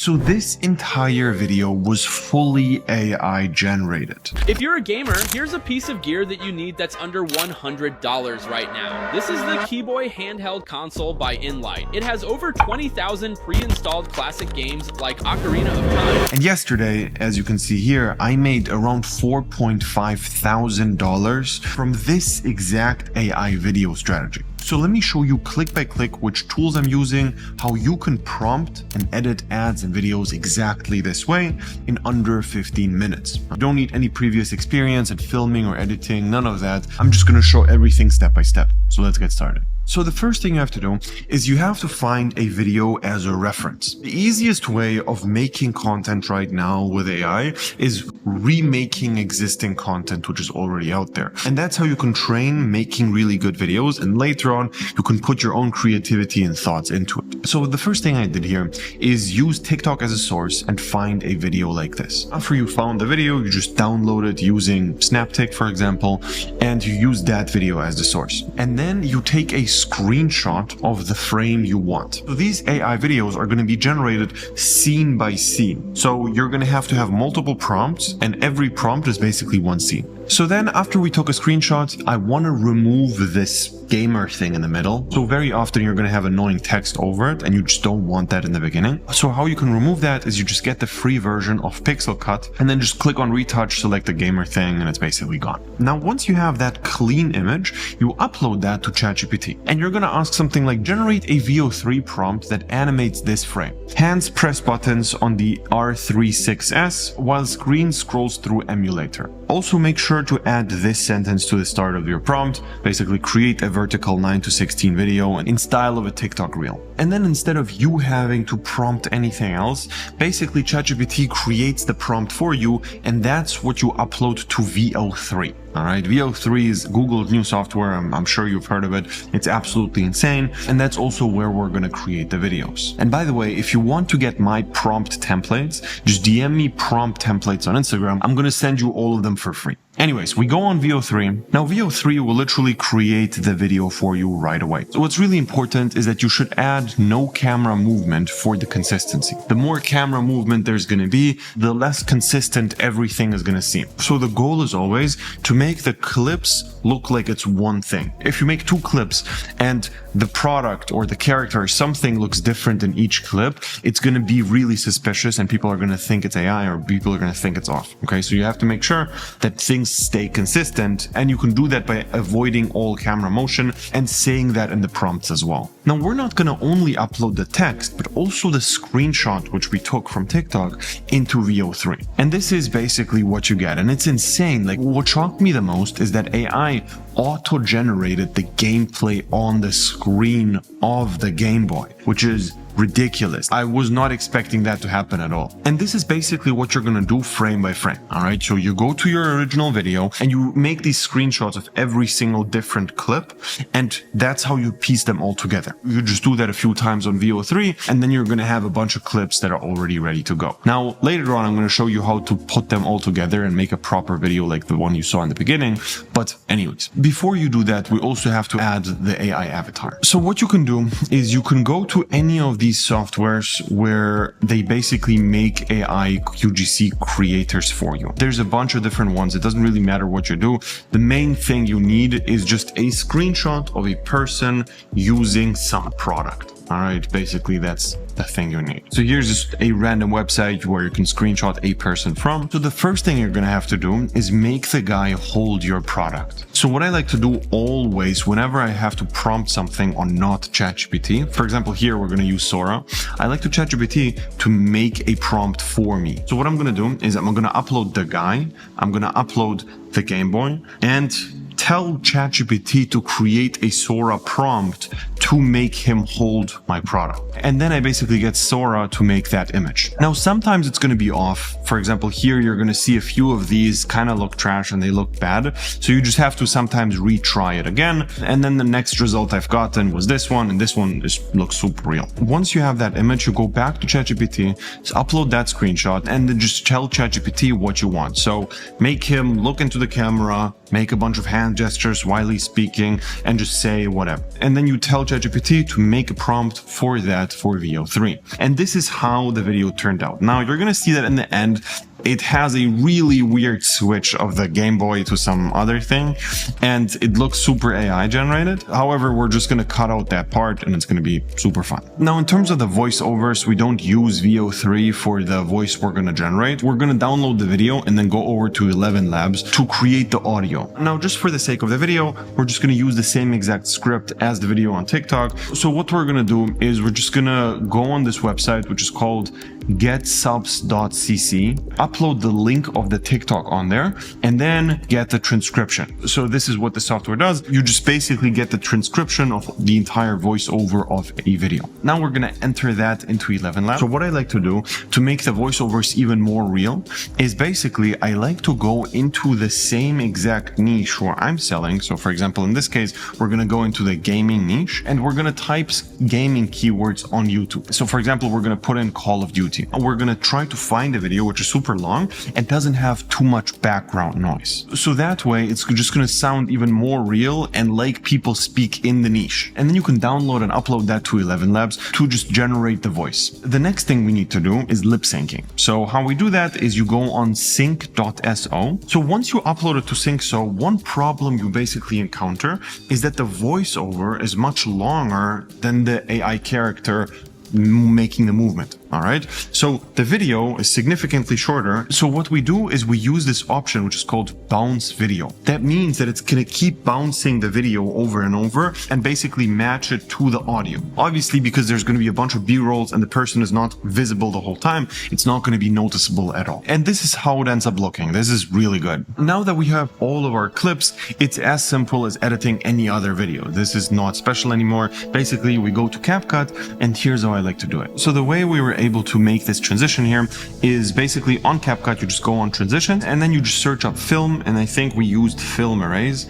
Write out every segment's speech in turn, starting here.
So this entire video was fully AI generated. If you're a gamer, here's a piece of gear that you need that's under $100 right now. This is the Keyboy handheld console by Enlight. It has over 20,000 pre-installed classic games like Ocarina of Time. And yesterday, as you can see here, I made around $4.5 thousand from this exact AI video strategy. So let me show you click by click which tools I'm using, how you can prompt and edit ads and videos exactly this way in under 15 minutes. I don't need any previous experience at filming or editing, none of that. I'm just gonna show everything step by step. So let's get started. So the first thing you have to do is you have to find a video as a reference. The easiest way of making content right now with AI is remaking existing content which is already out there. And that's how you can train making really good videos, and later on you can put your own creativity and thoughts into it. So the first thing I did here is use TikTok as a source and find a video like this. After you found the video, you just download it using Snaptik, for example, and you use that video as the source. And then you take a screenshot of the frame you want. So these AI videos are going to be generated scene by scene. So you're going to have multiple prompts, and every prompt is basically one scene. So then after we took a screenshot, I want to remove this gamer thing in the middle. So very often you're going to have annoying text over it and you just don't want that in the beginning. So how you can remove that is you just get the free version of Pixel Cut and then just click on retouch, select the gamer thing, and it's basically gone. Now, once you have that clean image, you upload that to ChatGPT and you're going to ask something like generate a VO3 prompt that animates this frame. Hands press buttons on the R36S while screen scrolls through emulator. Also make sure to add this sentence to the start of your prompt, basically create a vertical 9:16 video in style of a TikTok reel. And then instead of you having to prompt anything else, basically ChatGPT creates the prompt for you, and that's what you upload to VO3. All right, VO3 is Google's new software. I'm sure you've heard of it. It's absolutely insane. And that's also where we're going to create the videos. And by the way, if you want to get my prompt templates, just DM me prompt templates on Instagram. I'm going to send you all of them for free. Anyways, we go on VO3. Now VO3 will literally create the video for you right away. So what's really important is that you should add no camera movement for the consistency. The more camera movement there's going to be, the less consistent everything is going to seem. So the goal is always to make the clips look like it's one thing. If you make two clips and the product or the character or something looks different in each clip, it's going to be really suspicious and people are going to think it's AI or people are going to think it's off. Okay, so you have to make sure that things stay consistent, and you can do that by avoiding all camera motion and saying that in the prompts as well. Now, we're not going to only upload the text, but also the screenshot which we took from TikTok into VO3. And this is basically what you get. And it's insane. Like, what shocked me the most is that AI auto-generated the gameplay on the screen of the Game Boy, which is ridiculous. I was not expecting that to happen at all. And this is basically what you're gonna do frame by frame. All right, so you go to your original video and you make these screenshots of every single different clip, and that's how you piece them all together. You just do that a few times on VO3, and then you're gonna have a bunch of clips that are already ready to go. Now, later on, I'm gonna show you how to put them all together and make a proper video like the one you saw in the beginning. But anyways, before you do that, we also have to add the AI avatar. So what you can do is you can go to any of these softwares where they basically make AI UGC creators for you. There's a bunch of different ones. It doesn't really matter what you do. The main thing you need is just a screenshot of a person using some product. All right, basically that's the thing you need. So here's just a random website where you can screenshot a person from. So the first thing you're gonna have to do is make the guy hold your product. So what I like to do always, whenever I have to prompt something on not ChatGPT, for example, here we're gonna use Sora, I like to ChatGPT to make a prompt for me. So what I'm gonna do is I'm gonna upload the guy, I'm gonna upload the Game Boy, and tell ChatGPT to create a Sora prompt to make him hold my product. And then I basically get Sora to make that image. Now, sometimes it's going to be off. For example, here you're going to see a few of these kind of look trash and they look bad. So you just have to sometimes retry it again. And then the next result I've gotten was this one, and this one looks super real. Once you have that image, you go back to ChatGPT, upload that screenshot, and then just tell ChatGPT what you want. So make him look into the camera, make a bunch of hand gestures while he's speaking, and just say whatever. And then you tell ChatGPT to make a prompt for that for VO3. And this is how the video turned out. Now you're gonna see that in the end, it has a really weird switch of the Game Boy to some other thing, and it looks super AI generated. However, we're just gonna cut out that part and it's gonna be super fun. Now, in terms of the voiceovers, we don't use VO3 for the voice we're gonna generate. We're gonna download the video and then go over to 11 Labs to create the audio. Now, just for the sake of the video, we're just gonna use the same exact script as the video on TikTok. So what we're gonna do is we're just gonna go on this website, which is called getsubs.cc, upload the link of the TikTok on there, and then get the transcription. So this is what the software does. You just basically get the transcription of the entire voiceover of a video. Now we're gonna enter that into 11 Labs. So what I like to do to make the voiceovers even more real is basically I like to go into the same exact niche where I'm selling. So for example, in this case, we're gonna go into the gaming niche and we're gonna type gaming keywords on YouTube. So for example, we're gonna put in Call of Duty. We're gonna try to find a video which is super long and doesn't have too much background noise. So that way it's just gonna sound even more real and like people speak in the niche. And then you can download and upload that to 11 Labs to just generate the voice. The next thing we need to do is lip syncing. So how we do that is you go on sync.so. So once you upload it to sync.so, one problem you basically encounter is that the voiceover is much longer than the AI character making the movement. All right. So the video is significantly shorter. So what we do is we use this option, which is called bounce video. That means that it's going to keep bouncing the video over and over and basically match it to the audio. Obviously, because there's going to be a bunch of B-rolls and the person is not visible the whole time, it's not going to be noticeable at all. And this is how it ends up looking. This is really good. Now that we have all of our clips, it's as simple as editing any other video. This is not special anymore. Basically, we go to CapCut and here's how I like to do it. So the way we were able to make this transition here is basically on CapCut, you just go on transition and then you just search up film, and I think we used film arrays.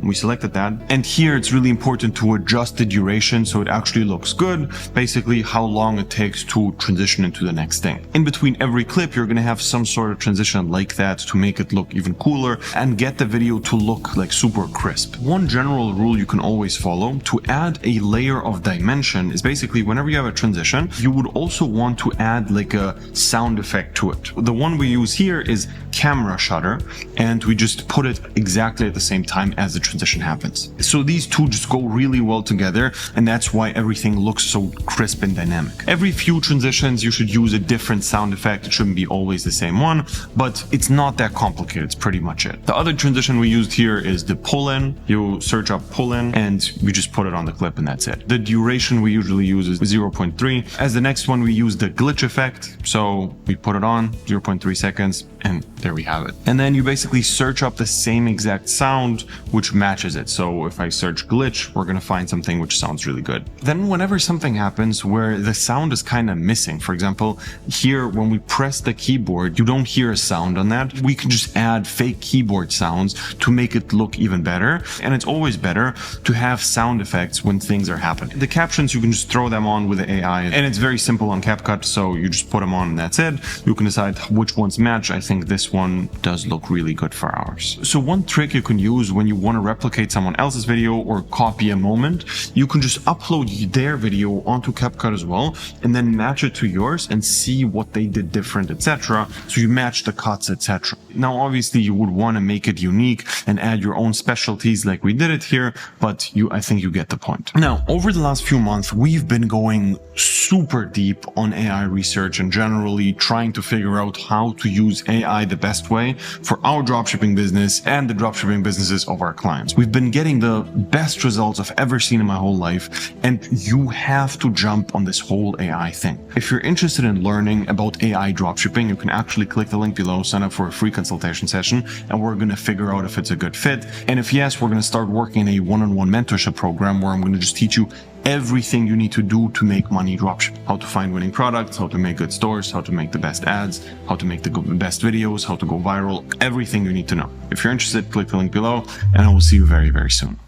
We selected that, and here it's really important to adjust the duration so it actually looks good, basically how long it takes to transition into the next thing. In between every clip, you're going to have some sort of transition like that to make it look even cooler and get the video to look like super crisp. One general rule you can always follow to add a layer of dimension is basically whenever you have a transition, you would also want to add like a sound effect to it. The one we use here is camera shutter, and we just put it exactly at the same time as the transition happens. So these two just go really well together, and that's why everything looks so crisp and dynamic. Every few transitions you should use a different sound effect. It shouldn't be always the same one, but it's not that complicated. It's pretty much it. The other transition we used here is the pull-in. You search up pull-in and you just put it on the clip and that's it. The duration we usually use is 0.3. As the next one, we use the glitch effect. So we put it on 0.3 seconds and there we have it. And then you basically search up the same exact sound which matches it. So if I search glitch, we're going to find something which sounds really good. Then whenever something happens where the sound is kind of missing, for example, here when we press the keyboard, you don't hear a sound on that. We can just add fake keyboard sounds to make it look even better. And it's always better to have sound effects when things are happening. The captions, you can just throw them on with the AI, and it's very simple on CapCut. So you just put them on and that's it. You can decide which ones match. I think this one does look really good for ours. So one trick you can use when you want to replicate someone else's video or copy a moment, you can just upload their video onto CapCut as well and then match it to yours and see what they did different, etc. So you match the cuts, etc. Now obviously you would want to make it unique and add your own specialties like we did it here, but I think you get the point. Now over the last few months we've been going super deep on AI research and generally trying to figure out how to use AI the best way for our dropshipping business and the dropshipping businesses of our clients. We've been getting the best results I've ever seen in my whole life, and you have to jump on this whole AI thing. If you're interested in learning about AI dropshipping, you can actually click the link below, sign up for a free consultation session, and we're going to figure out if it's a good fit. And if yes, we're going to start working in a one-on-one mentorship program where I'm going to just teach you everything you need to do to make money dropship. How to find winning products, how to make good stores, how to make the best ads, how to make the best videos, how to go viral, everything you need to know. If you're interested, click the link below and I will see you very, very soon.